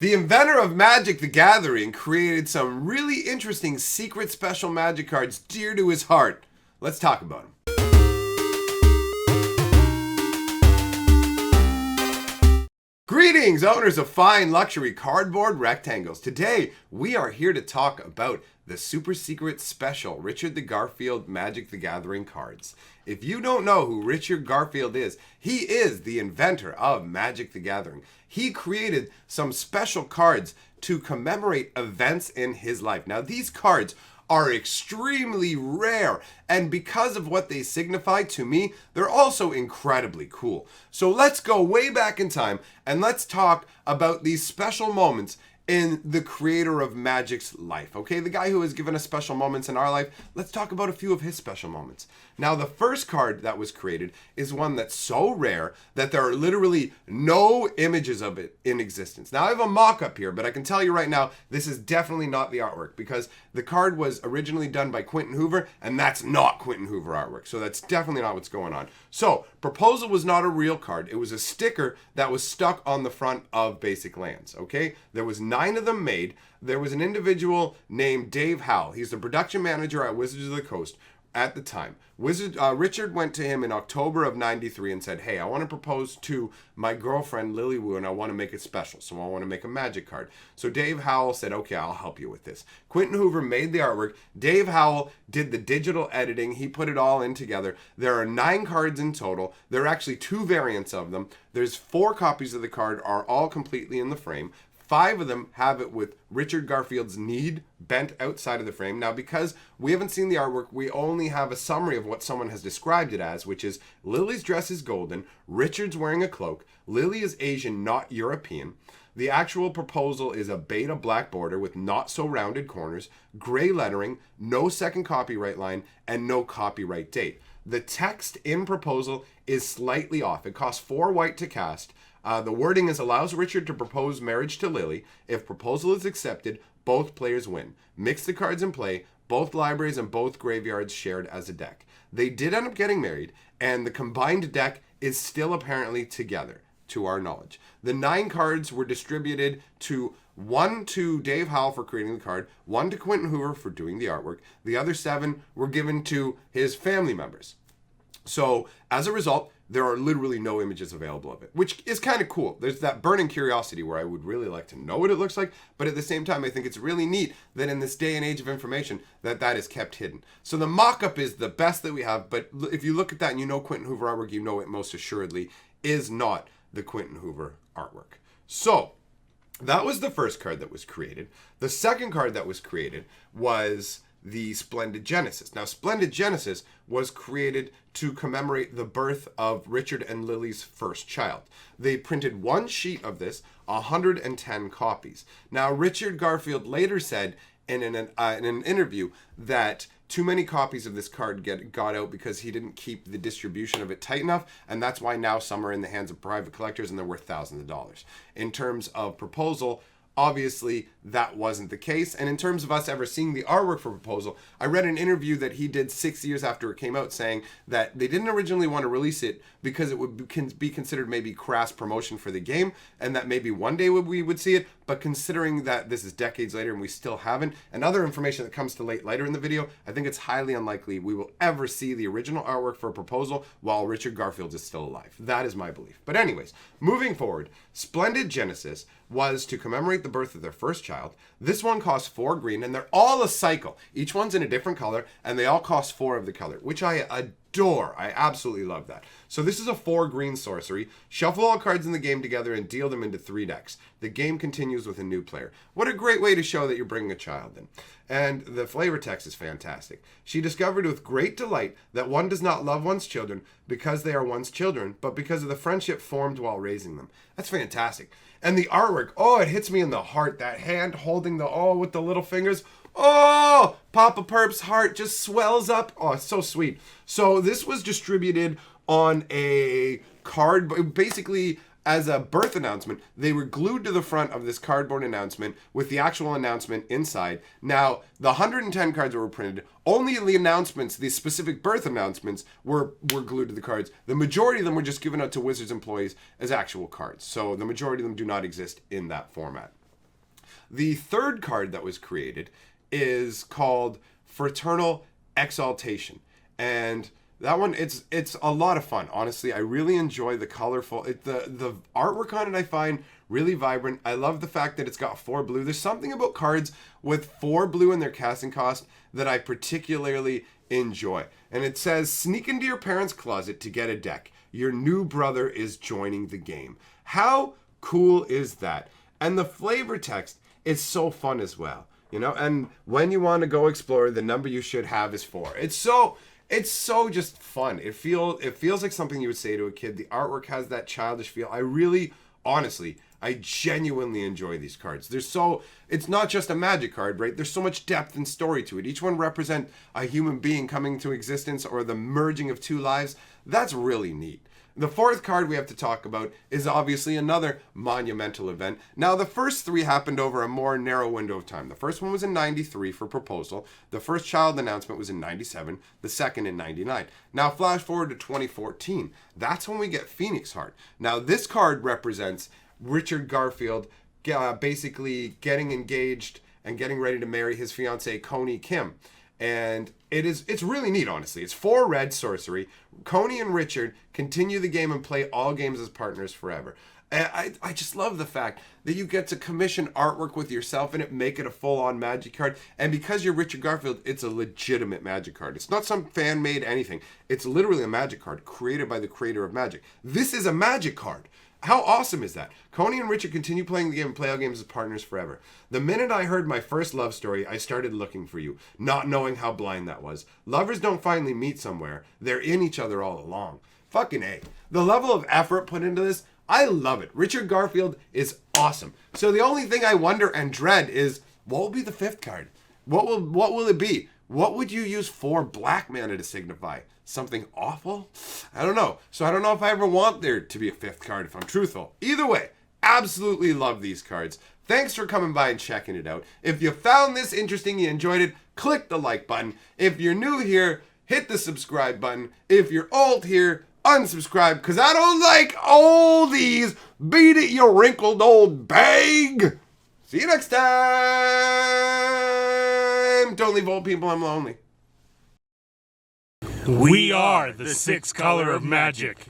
The inventor of Magic the Gathering created some really interesting secret special magic cards dear to his heart. Let's talk about them. Greetings, owners of fine luxury cardboard rectangles. Today, we are here to talk about the super secret special Richard the Garfield Magic the Gathering cards. If you don't know who Richard Garfield is, he is the inventor of Magic the Gathering. He created some special cards to commemorate events in his life. Now, these cards are extremely rare, and because of what they signify to me, they're also incredibly cool. So let's go way back in time and let's talk about these special moments in the creator of Magic's life. Okay, the guy who has given us special moments in our life, let's talk about a few of his special moments. Now, the first card that was created is one that's so rare that there are literally no images of it in existence. Now, I have a mock-up here, but I can tell you right now, this is definitely not the artwork because the card was originally done by Quentin Hoover, and that's not Quentin Hoover artwork. So that's definitely not what's going on. So, Proposal was not a real card. It was a sticker that was stuck on the front of Basic Lands, okay? There was 9 of them made. There was an individual named Dave Howell. He's the production manager at Wizards of the Coast at the time. Richard went to him in October of 93 and said, hey, I want to propose to my girlfriend Lily Wu and I want to make it special. So I want to make a magic card. So Dave Howell said, okay, I'll help you with this. Quentin Hoover made the artwork. Dave Howell did the digital editing. He put it all in together. There are 9 cards in total. There are actually 2 variants of them. There's 4 copies of the card are all completely in the frame. 5 of them have it with Richard Garfield's knee bent outside of the frame. Now, because we haven't seen the artwork, we only have a summary of what someone has described it as, which is Lily's dress is golden, Richard's wearing a cloak, Lily is Asian, not European. The actual proposal is a beta black border with not so rounded corners, gray lettering, no second copyright line, and no copyright date. The text in proposal is slightly off. It costs 4 white to cast. The wording is allows Richard to propose marriage to Lily. If proposal is accepted, both players win. Mix the cards in play. Both libraries and both graveyards shared as a deck. They did end up getting married, and the combined deck is still apparently together, to our knowledge. The 9 cards were distributed to 1 to Dave Howell for creating the card, 1 to Quentin Hoover for doing the artwork. The other 7 were given to his family members. So, as a result, there are literally no images available of it, which is kind of cool. There's that burning curiosity where I would really like to know what it looks like, but at the same time, I think it's really neat that in this day and age of information, that is kept hidden. So the mock-up is the best that we have, but if you look at that and you know Quentin Hoover artwork, you know it most assuredly is not the Quentin Hoover artwork. So, that was the first card that was created. The second card that was created was the Splendid Genesis. Now, Splendid Genesis was created to commemorate the birth of Richard and Lily's first child. They printed 1 sheet of this, 110 copies. Now, Richard Garfield later said in an interview that too many copies of this card got out because he didn't keep the distribution of it tight enough, and that's why now some are in the hands of private collectors and they're worth thousands of dollars. In terms of proposal, obviously, that wasn't the case. And in terms of us ever seeing the artwork for Proposal, I read an interview that he did 6 years after it came out saying that they didn't originally want to release it because it would be considered maybe crass promotion for the game and that maybe one day we would see it. But considering that this is decades later and we still haven't, and other information that comes to later in the video, I think it's highly unlikely we will ever see the original artwork for Proposal while Richard Garfield is still alive. That is my belief. But anyways, moving forward, Splendid Genesis was to commemorate the birth of their first child. This one costs 4 green, and they're all a cycle. Each one's in a different color, and they all cost 4 of the color, which I adore. I absolutely love that. So this is a 4 green sorcery. Shuffle all cards in the game together and deal them into 3 decks. The game continues with a new player. What a great way to show that you're bringing a child in. And the flavor text is fantastic. She discovered with great delight that one does not love one's children because they are one's children, but because of the friendship formed while raising them. That's fantastic. And the artwork, oh, it hits me in the heart. That hand holding with the little fingers. Oh, Papa Perp's heart just swells up. Oh, it's so sweet. So this was distributed on a card, basically as a birth announcement. They were glued to the front of this cardboard announcement with the actual announcement inside. Now, the 110 cards that were printed, only the announcements, the specific birth announcements, were glued to the cards. The majority of them were just given out to Wizards employees as actual cards. So the majority of them do not exist in that format. The third card that was created is called Fraternal Exaltation. And that one, it's a lot of fun. Honestly, I really enjoy the colorful, the artwork on it I find really vibrant. I love the fact that it's got 4 blue. There's something about cards with 4 blue in their casting cost that I particularly enjoy. And it says, sneak into your parents' closet to get a deck. Your new brother is joining the game. How cool is that? And the flavor text is so fun as well. You know, and when you want to go explore, the number you should have is 4. It's so just fun. It feels like something you would say to a kid. The artwork has that childish feel. I genuinely enjoy these cards. It's not just a magic card, right? There's so much depth and story to it. Each one represents a human being coming to existence or the merging of 2 lives. That's really neat. The fourth card we have to talk about is obviously another monumental event. Now, the first 3 happened over a more narrow window of time. The first one was in 93 for Proposal. The first child announcement was in 97. The second in 99. Now, flash forward to 2014. That's when we get Phoenix Heart. Now, this card represents Richard Garfield basically getting engaged and getting ready to marry his fiancée, Coney Kim. And it's really neat, honestly. It's 4 red sorcery. Coney and Richard continue the game and play all games as partners forever. And I just love the fact that you get to commission artwork with yourself in it, make it a full-on magic card. And because you're Richard Garfield, it's a legitimate magic card. It's not some fan-made anything. It's literally a magic card created by the creator of magic. This is a magic card. How awesome is that? Coney and Richard continue playing the game and play all games as partners forever. The minute I heard my first love story, I started looking for you, not knowing how blind that was. Lovers don't finally meet somewhere. They're in each other all along. Fucking A. The level of effort put into this, I love it. Richard Garfield is awesome. So the only thing I wonder and dread is, what will be the 5th card? What will it be? What would you use 4 black mana to signify? Something awful? I don't know. So I don't know if I ever want there to be a 5th card, if I'm truthful. Either way, absolutely love these cards. Thanks for coming by and checking it out. If you found this interesting, you enjoyed it, click the like button. If you're new here, hit the subscribe button. If you're old here, unsubscribe, because I don't like all these. Beat it, you wrinkled old bag. See you next time. Don't leave old people, I'm lonely. We are the 6th color of magic.